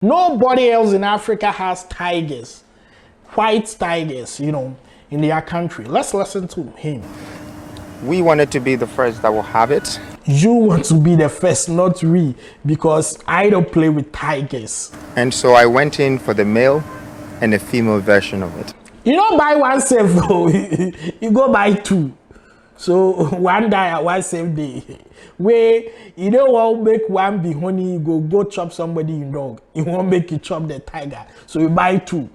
Nobody else in Africa has tigers, white tigers, in their country. Let's listen to him. We wanted to be the first that will have it. You want to be the first, not we, because I don't play with tigers. And so I went in for the male and the female version of it. You don't buy one safe though, you go buy two. So one die, one safe day. Where you don't want to make one be honey, you go chop somebody in dog. You won't make you chop the tiger. So you buy two.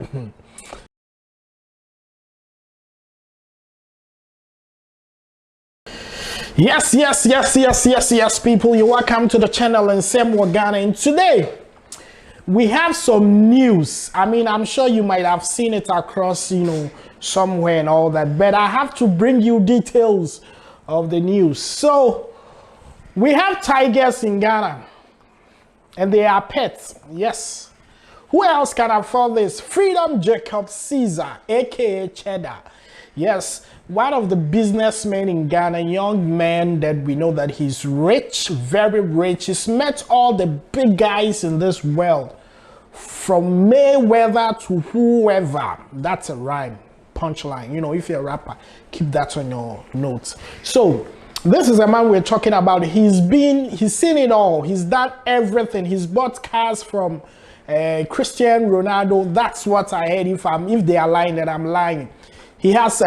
Yes, people. You're welcome to the channel and Sam Ghana. And today we have some news. I mean, I'm sure you might have seen it across, somewhere and all that, but I have to bring you details of the news. So we have tigers in Ghana and they are pets. Yes. Who else can afford this? Freedom Jacob Caesar, aka Cheddar. Yes, one of the businessmen in Ghana, young man that we know that he's rich, very rich. He's met all the big guys in this world, from Mayweather to whoever. That's a rhyme, punchline. If you're a rapper, keep that on your notes. So this is a man we're talking about. He's seen it all. He's done everything. He's bought cars from Cristiano Ronaldo. That's what I heard. If they are lying, then I'm lying. He has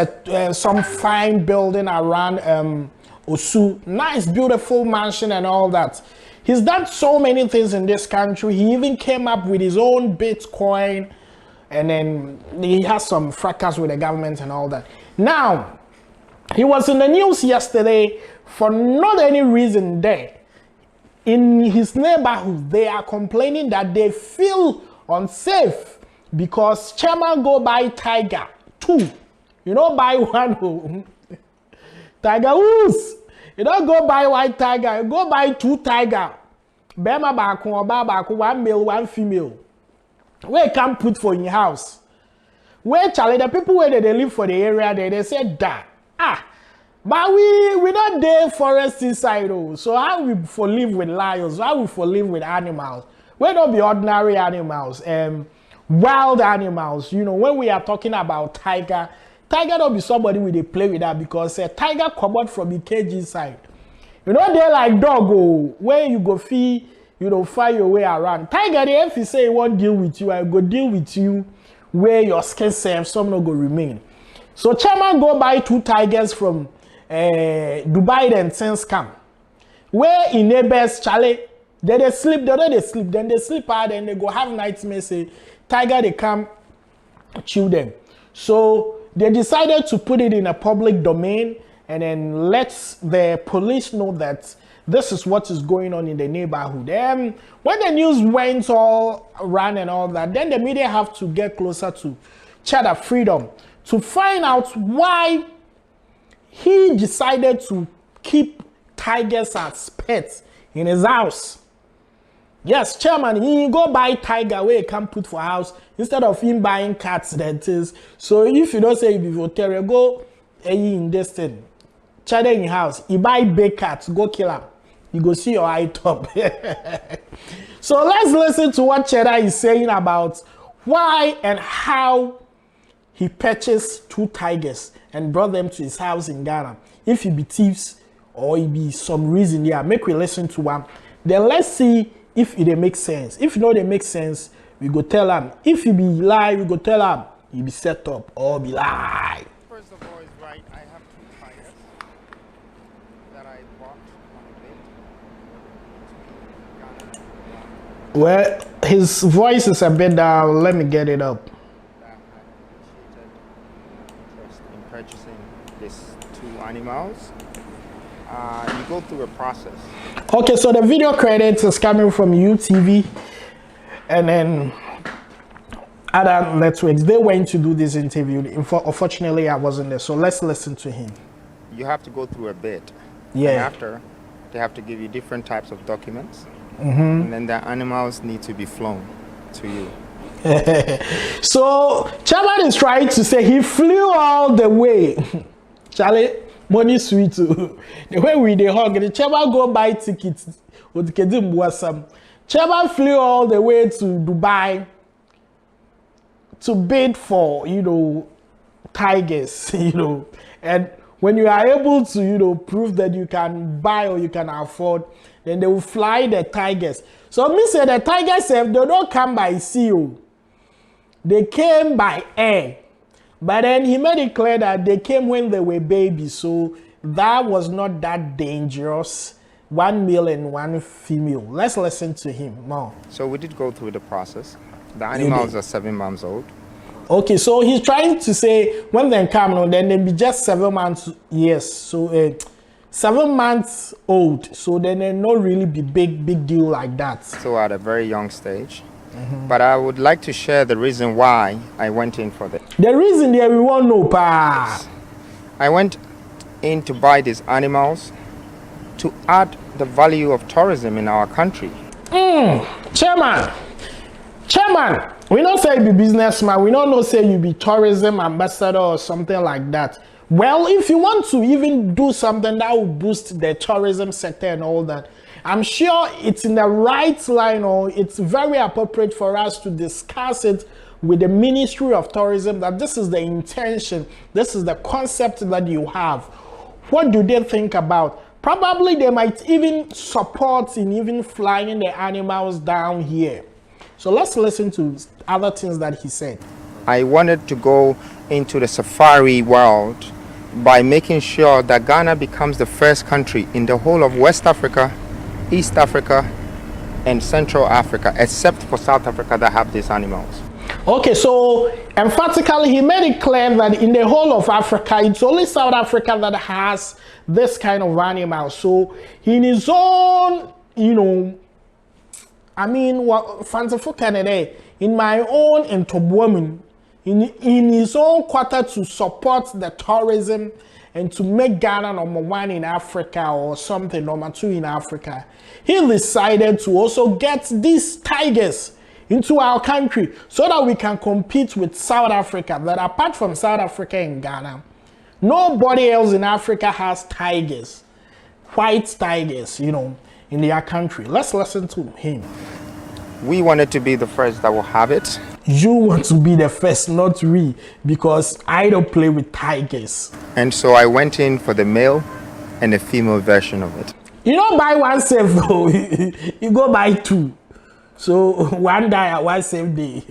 some fine building around Osu. Nice, beautiful mansion and all that. He's done so many things in this country. He even came up with his own Bitcoin. And then he has some fracas with the government and all that. Now, he was in the news yesterday for not any reason there. In his neighborhood, they are complaining that they feel unsafe because chairman go buy tiger 2. You don't buy one tiger Woods. You don't go buy white tiger. You go buy 2 tiger. Bema baku or baku, 1 male, 1 female. Where can put for in your house? Where Charlie, the people where they live for the area, they say that. But we not there forest inside. So how we for live with lions? How we for live with animals? We don't be ordinary animals. Wild animals. When we are talking about tiger don't be somebody we they play with that, because tiger come out from the cage inside. They like dog where you go feed, find your way around. Tiger, if you say he won't deal with you, I go deal with you where your skin safe, some no go remain. So chairman go buy 2 tigers from Dubai, then since come. Where in neighbors, Charlie, they sleep, then they sleep hard, and they go have nightmares, say, tiger, they come chew them. So they decided to put it in a public domain and then let the police know that this is what is going on in the neighborhood. When the news went all around and all that, then the media have to get closer to Cheddar Freedom to find out why he decided to keep tigers as pets in his house. Yes, chairman, he go buy tiger where he can put for house instead of him buying cats, that is. So if you don't say if you terrier, go in this thing. Cheddar in house, he buy big cats, go kill him. You go see your eye top. So let's listen to what Cheddar is saying about why and how he purchased 2 tigers and brought them to his house in Ghana. If he be thieves or he be some reason, make we listen to one. Then let's see if it makes sense. If they make sense, we go tell him. If he be lie, we go tell him he be set up or be lie. First of all, is right. I have 2 tigers that I bought on a bid. Well, his voice is a bit down. Let me get it up. That I initiated interest in purchasing these 2 animals. You go through a process. Okay, so the video credits is coming from UTV and then other networks. They went to do this interview. Unfortunately, I wasn't there. So let's listen to him. You have to go through a bid. Yeah. And after, they have to give you different types of documents. And then the animals need to be flown to you. So Chairman is trying to say he flew all the way. Charlie, money sweet. The way we they hug, the chairman go buy tickets with Kedim Wasam. Chairman flew all the way to Dubai to bid for, tigers, and when you are able to, prove that you can buy or you can afford, then they will fly the tigers. So me say the tigers, they don't come by sea, they came by air. But then he made it clear that they came when they were babies, so that was not that dangerous. One male and one female. Let's listen to him more. So we did go through the process. The animals are 7 months old. Okay, so he's trying to say when they come, then they be just 7 months. Yes, so 7 months old. So then they not really be big deal like that. So at a very young stage. But I would like to share the reason why I went in for this. The reason there we won't know, pa. I went in to buy these animals to add the value of tourism in our country. Chairman, we don't say you be businessman. We don't know say you be tourism ambassador or something like that. Well, if you want to even do something that will boost the tourism sector and all that, I'm sure it's in the right line, or it's very appropriate for us to discuss it with the Ministry of Tourism, that this is the intention, this is the concept that you have. What do they think about? Probably they might even support in even flying the animals down here. So let's listen to other things that he said. I wanted to go into the safari world by making sure that Ghana becomes the first country in the whole of West Africa, East Africa, and Central Africa, except for South Africa, that have these animals. Okay, so emphatically he made it clear that in the whole of Africa, it's only South Africa that has this kind of animal. So in his own, what fanciful Canada, in my own Ntobuomen, in his own quarter to support the tourism and to make Ghana #1 in Africa or something, #2 in Africa, he decided to also get these tigers into our country so that we can compete with South Africa. That apart from South Africa and Ghana, nobody else in Africa has tigers, white tigers, in their country. Let's listen to him. We wanted to be the first that will have it. You want to be the first, not we, because I don't play with tigers. And so I went in for the male and the female version of it. You don't buy one safe though, you go buy two. So one die, one safe day.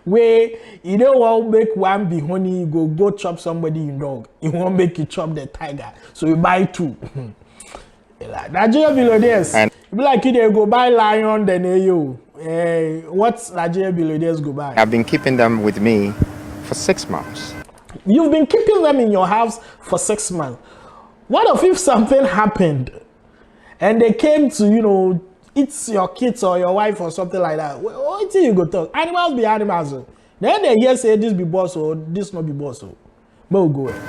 Where you don't want to make one be honey, you go chop somebody in dog. You won't make you chop the tiger. So you buy two. Nigeria billionaires. And be like you they go buy lion, then you. What's Nigeria billionaires go buy? I've been keeping them with me for 6 months. You've been keeping them in your house for 6 months. What if something happened and they came to, eat your kids or your wife or something like that? What do you go talk? Animals be animals. Then they hear say this be boss or this not be boss. But go ahead.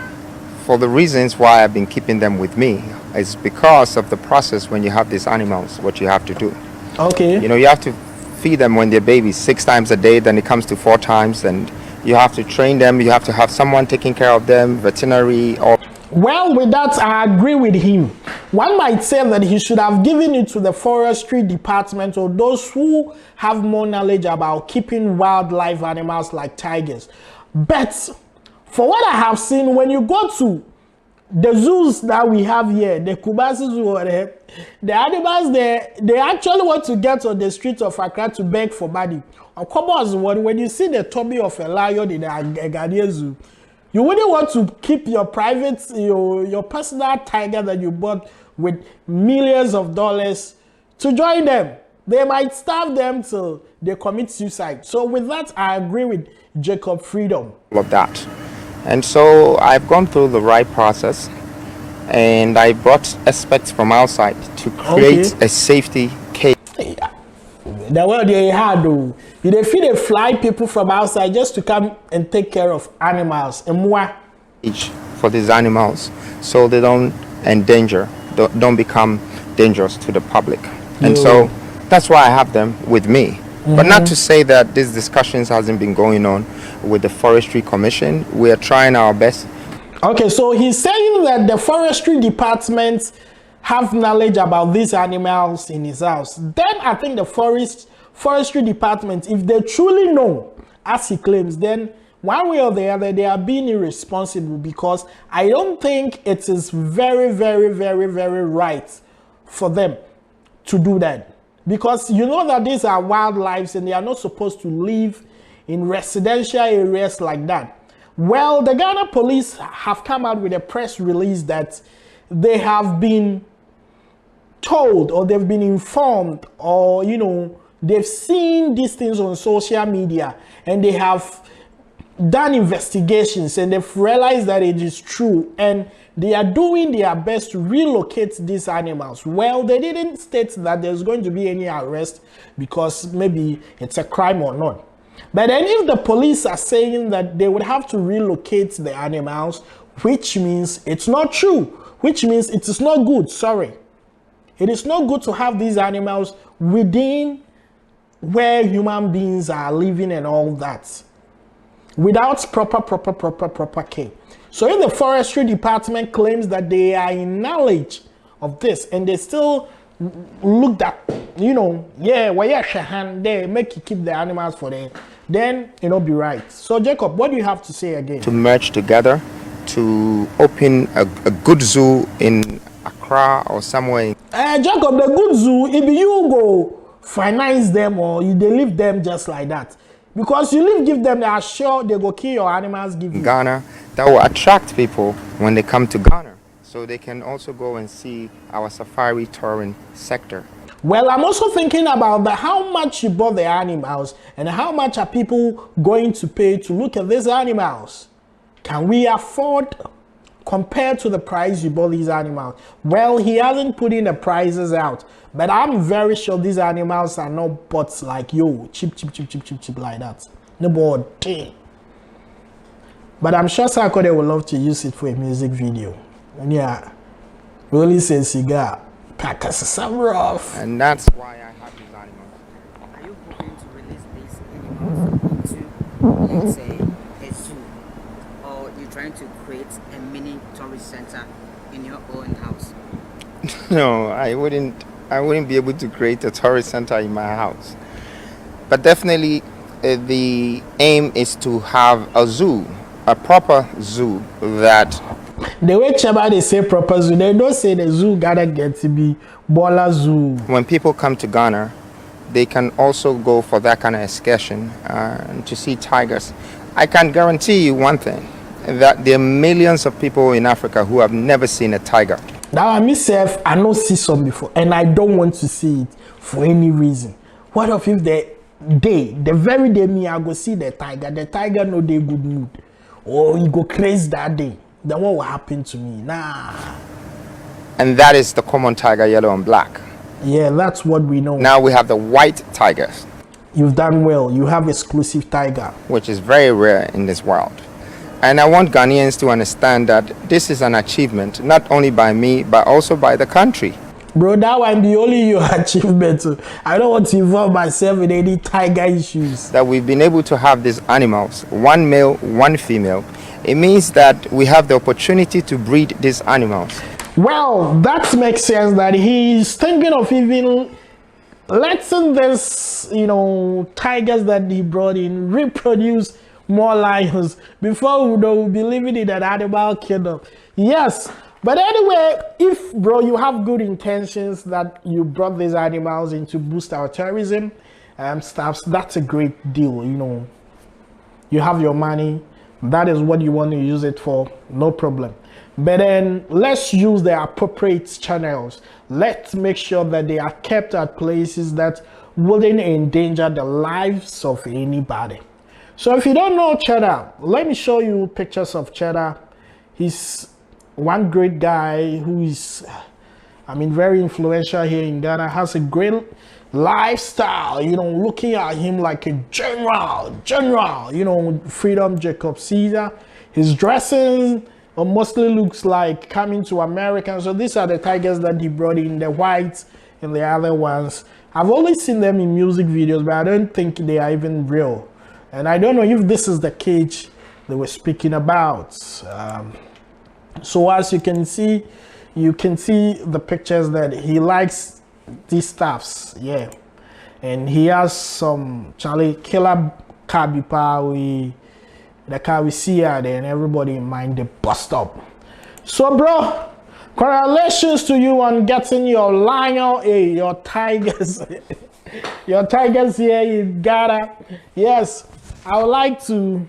For the reasons why I've been keeping them with me is because of the process when you have these animals, what you have to do. Okay. You have to feed them when they're babies 6 times a day, then it comes to 4 times, and you have to train them, you have to have someone taking care of them, veterinary or... Well, with that, I agree with him. One might say that he should have given it to the forestry department or those who have more knowledge about keeping wildlife animals like tigers. But for what I have seen, when you go to the zoos that we have here, the Kumasi Zoo or the animals there, they actually want to get on the streets of Accra to beg for money. Of course, when you see the tummy of a lion in a Ghanaian zoo, you wouldn't want to keep your private, your personal tiger that you bought with millions of dollars to join them. They might starve them till they commit suicide. So with that, I agree with Jacob Freedom. Of that. And so I've gone through the right process, and I brought experts from outside to create a safety case. The world they had though, they feel they fly people from outside just to come and take care of animals. For these animals, so they don't endanger, don't become dangerous to the public. And so that's why I have them with me. But not to say that these discussions hasn't been going on with the Forestry Commission. We are trying our best. Okay, so he's saying that the Forestry Department have knowledge about these animals in his house, then I think the forestry department, if they truly know, as he claims, then one way or the other, they are being irresponsible, because I don't think it is very, very, very, very right for them to do that. Because you know that these are wildlife and they are not supposed to live in residential areas like that. Well, the Ghana police have come out with a press release that they have been told, or they've been informed, or they've seen these things on social media, and they have done investigations, and they've realized that it is true, and they are doing their best to relocate these animals. Well, they didn't state that there's going to be any arrest because maybe it's a crime or not. But then if the police are saying that they would have to relocate the animals, which means it's not true, which means it is not good, sorry. It is not good to have these animals within where human beings are living and all that, without proper care. So if the forestry department claims that they are in knowledge of this, and they still look at, they make you keep the animals for them, then be right. So Jacob, what do you have to say again? To merge together, to open a good zoo in Accra or somewhere. Jacob, the good zoo, if you go finance them or they leave them just like that, because you give them, they are sure they go kill your animals. Give you. Ghana, that will attract people when they come to Ghana, so they can also go and see our safari touring sector. Well, I'm also thinking about how much you bought the animals and how much are people going to pay to look at these animals. Can we afford, compared to the price you bought these animals? Well, he hasn't put in the prices out, but I'm very sure these animals are not bought like cheap like that. Nobody. But I'm sure Sarkodie would love to use it for a music video. And yeah, really say cigar, pack us some rough. And that's why I have these animals. Are you hoping to release these animals into, let's say, a zoo? Or you're trying to create a mini tourist center in your own house? No, I wouldn't be able to create a tourist center in my house. But definitely the aim is to have a zoo, a proper zoo that... The way Chaba they say proper zoo, they don't say the zoo gotta get to be Bola Zoo. When people come to Ghana, they can also go for that kind of excursion to see tigers. I can guarantee you one thing, that there are millions of people in Africa who have never seen a tiger. Now I myself, I don't see some before, and I don't want to see it for any reason. What if the very day me I go see the tiger no dey good mood, or he go crazy that day, then what will happen to me? Nah. And that is the common tiger, yellow and black. Yeah, that's what we know. Now we have the white tigers. You've done well. You have exclusive tiger, which is very rare in this world. And I want Ghanaians to understand that this is an achievement, not only by me, but also by the country. Bro, that might be only your achievement. I don't want to involve myself in any tiger issues. That we've been able to have these animals, one male, one female. It means that we have the opportunity to breed these animals. Well, that makes sense that he's thinking of even letting this, tigers that he brought in reproduce more lions before we'll be living in an animal kingdom. Yes, but anyway, if bro you have good intentions that you brought these animals in to boost our tourism stuff, that's a great deal. You have your money, that is what you want to use it for, no problem. But then let's use the appropriate channels. Let's make sure that they are kept at places that wouldn't endanger the lives of anybody. So if you don't know Cheddar, let me show you pictures of Cheddar. He's one great guy who is, very influential here in Ghana, has a great lifestyle, looking at him like a general, Freedom Jacob Caesar. His dressing mostly looks like coming to America. So these are the tigers that he brought in, the whites and the other ones. I've only seen them in music videos, but I don't think they are even real. And I don't know if this is the cage they were speaking about. So as you can see, you can see the pictures that he likes these stuffs. Yeah. And he has some Charlie killer car the car we see out there, and everybody in mind the bust up. So bro, congratulations to you on getting your lion, your tigers. Your tigers here, you gotta. Yes, I would like to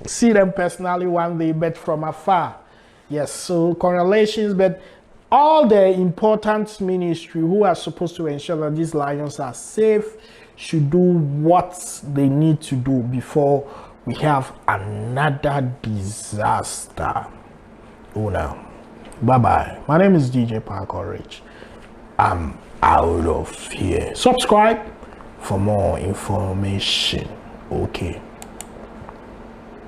see them personally one day, but from afar. Yes, so congratulations, but all the important ministry who are supposed to ensure that these lions are safe should do what they need to do before we have another disaster. Oh no. Bye-bye. My name is DJ Parker Rich. I'm out of here. Subscribe for more information. Okay.